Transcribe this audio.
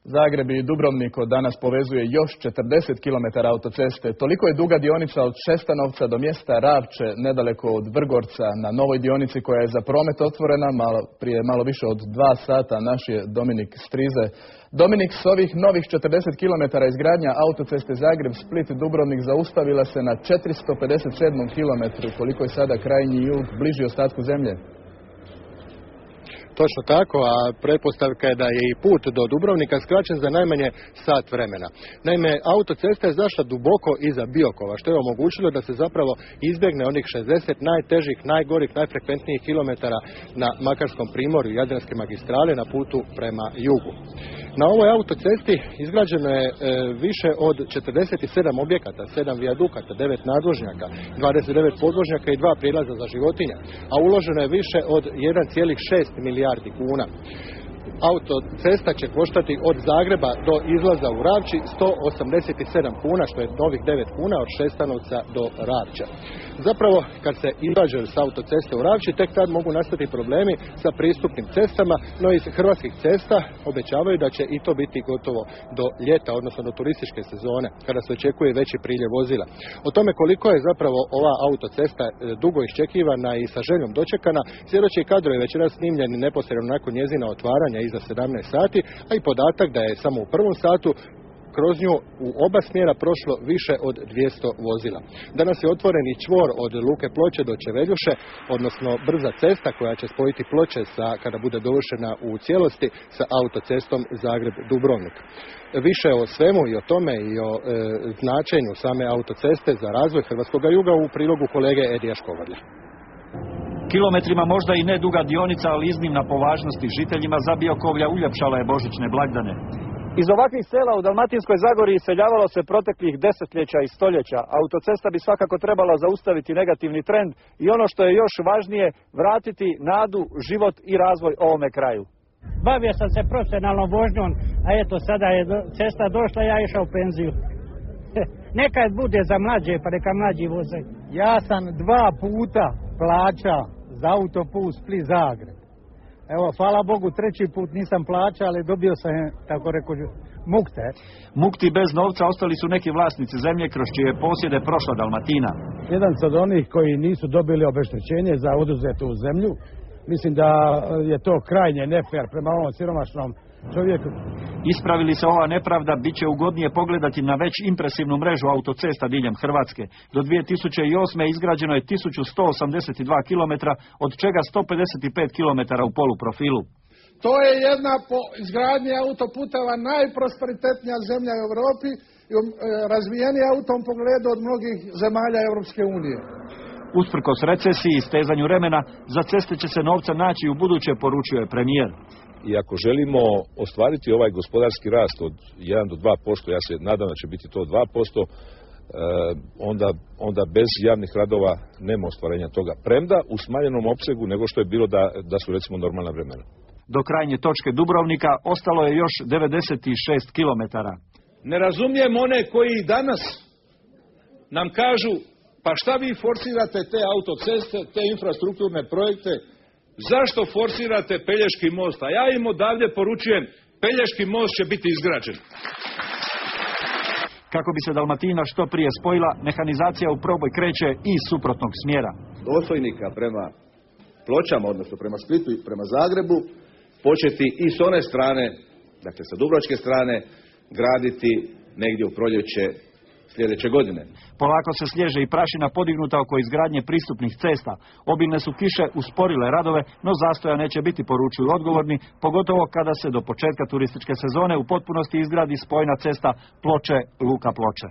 Zagreb i Dubrovnik od danas povezuje još 40 km autoceste. Toliko je duga dionica od Šestanovca do mjesta Ravče, nedaleko od Vrgorca, na novoj dionici koja je za promet otvorena prije malo više od 2 sata. Naš je Dominik Strize. Dominik, s ovih novih 40 km izgradnja autoceste Zagreb-Split-Dubrovnik zaustavila se na 457 km, koliko je sada krajnji jug bliži ostatku zemlje. Točno tako, a pretpostavka je da je i put do Dubrovnika skraćen za najmanje sat vremena. Naime, autocesta je zašla duboko iza Biokova, što je omogućilo da se zapravo izbjegne onih 60 najtežih, najgorih, najfrekventnijih kilometara na Makarskom primorju Jadranske magistrale na putu prema jugu. Na ovoj autocesti izgrađeno je više od 47 objekata, 7 vijadukata, 9 nadvožnjaka, 29 podvožnjaka i 2 prijelaza za životinje, a uloženo je više od 1,6 milijardi kuna. Autocesta će koštati od Zagreba do izlaza u Ravči 187 kuna, što je novih 9 kuna od Šestanovca do Ravča. Zapravo, kad se izađe s autoceste u Ravči, tek tad mogu nastati problemi sa pristupnim cestama, no iz Hrvatskih cesta obećavaju da će i to biti gotovo do ljeta, odnosno do turističke sezone, kada se očekuje veći priljev vozila. O tome koliko je zapravo ova autocesta dugo iščekivana i sa željom dočekana, svjedoče i kadrovi večeras snimljeni neposredno nakon njezina otvaranja iza 17 sati, a i podatak da je samo u prvom satu kroz nju u oba smjera prošlo više od 200 vozila. Danas je otvoren i čvor od Luke Ploče do Čeveljuše, odnosno brza cesta koja će spojiti Ploče kada bude dovršena u cijelosti sa autocestom Zagreb-Dubrovnik. Više o svemu i o tome i o značenju same autoceste za razvoj hrvatskog juga u prilogu kolege Edija Škovarlja. Kilometrima možda i ne duga dionica, ali iznimna po važnosti žiteljima Zabiokovlja uljepšala je božićne blagdane. Iz ovakvih sela u Dalmatinskoj Zagori iseljavalo se proteklih desetljeća i stoljeća. Autocesta bi svakako trebala zaustaviti negativni trend i ono što je još važnije, vratiti nadu, život i razvoj ovome kraju. Bavio sam se profesionalnom vožnjom, a eto sada je cesta došla, ja išao u penziju. Nekad bude za mlađe, pa neka mlađi voze. Ja sam 2 puta plaća za autoput Split-Zagreb. Evo, hvala Bogu, 3. put nisam plaćao, ali dobio sam, tako reko, mukte. Mukti bez novca ostali su neki vlasnici zemlje kroz čije posjede prošla Dalmatina. Jedan od onih koji nisu dobili obeštećenje za oduzetu zemlju. Mislim da je to krajnje nefer prema ovom siromašnom čovjeku. Ispravili se ova nepravda, bit će ugodnije pogledati na već impresivnu mrežu autocesta diljem Hrvatske. Do 2008. izgrađeno je 1182 km, od čega 155 km u poluprofilu. To je jedna po izgradnji autoputeva najprosperitetnija zemlja u Europi i razvijenija u tom pogledu od mnogih zemalja Europske unije. Usprkos recesiji i stezanju remena, za ceste će se novca naći u buduće, poručuje premijer. I ako želimo ostvariti ovaj gospodarski rast od 1 do 2%, ja se nadam da će biti to 2%, onda bez javnih radova nema ostvarenja toga. Premda u smanjenom opsegu nego što je bilo da su recimo normalna vremena. Do krajnje točke Dubrovnika ostalo je još 96 km. Ne razumijem one koji danas nam kažu, pa šta vi forsirate te autoceste, te infrastrukturne projekte, zašto forsirate Pelješki most? A ja im odavde poručujem, Pelješki most će biti izgrađen. Kako bi se Dalmatina što prije spojila, mehanizacija u proboj kreće i iz suprotnog smjera. Osojnika prema Pločama, odnosno prema Splitu i prema Zagrebu, početi i s one strane, dakle sa dubrovačke strane, graditi negdje u proljeće sljedeće godine. Polako se slježe i prašina podignuta oko izgradnje pristupnih cesta. Obilne su kiše usporile radove, no zastoja neće biti, poručuju odgovorni, pogotovo kada se do početka turističke sezone u potpunosti izgradi spojna cesta Ploče-Luka Ploče.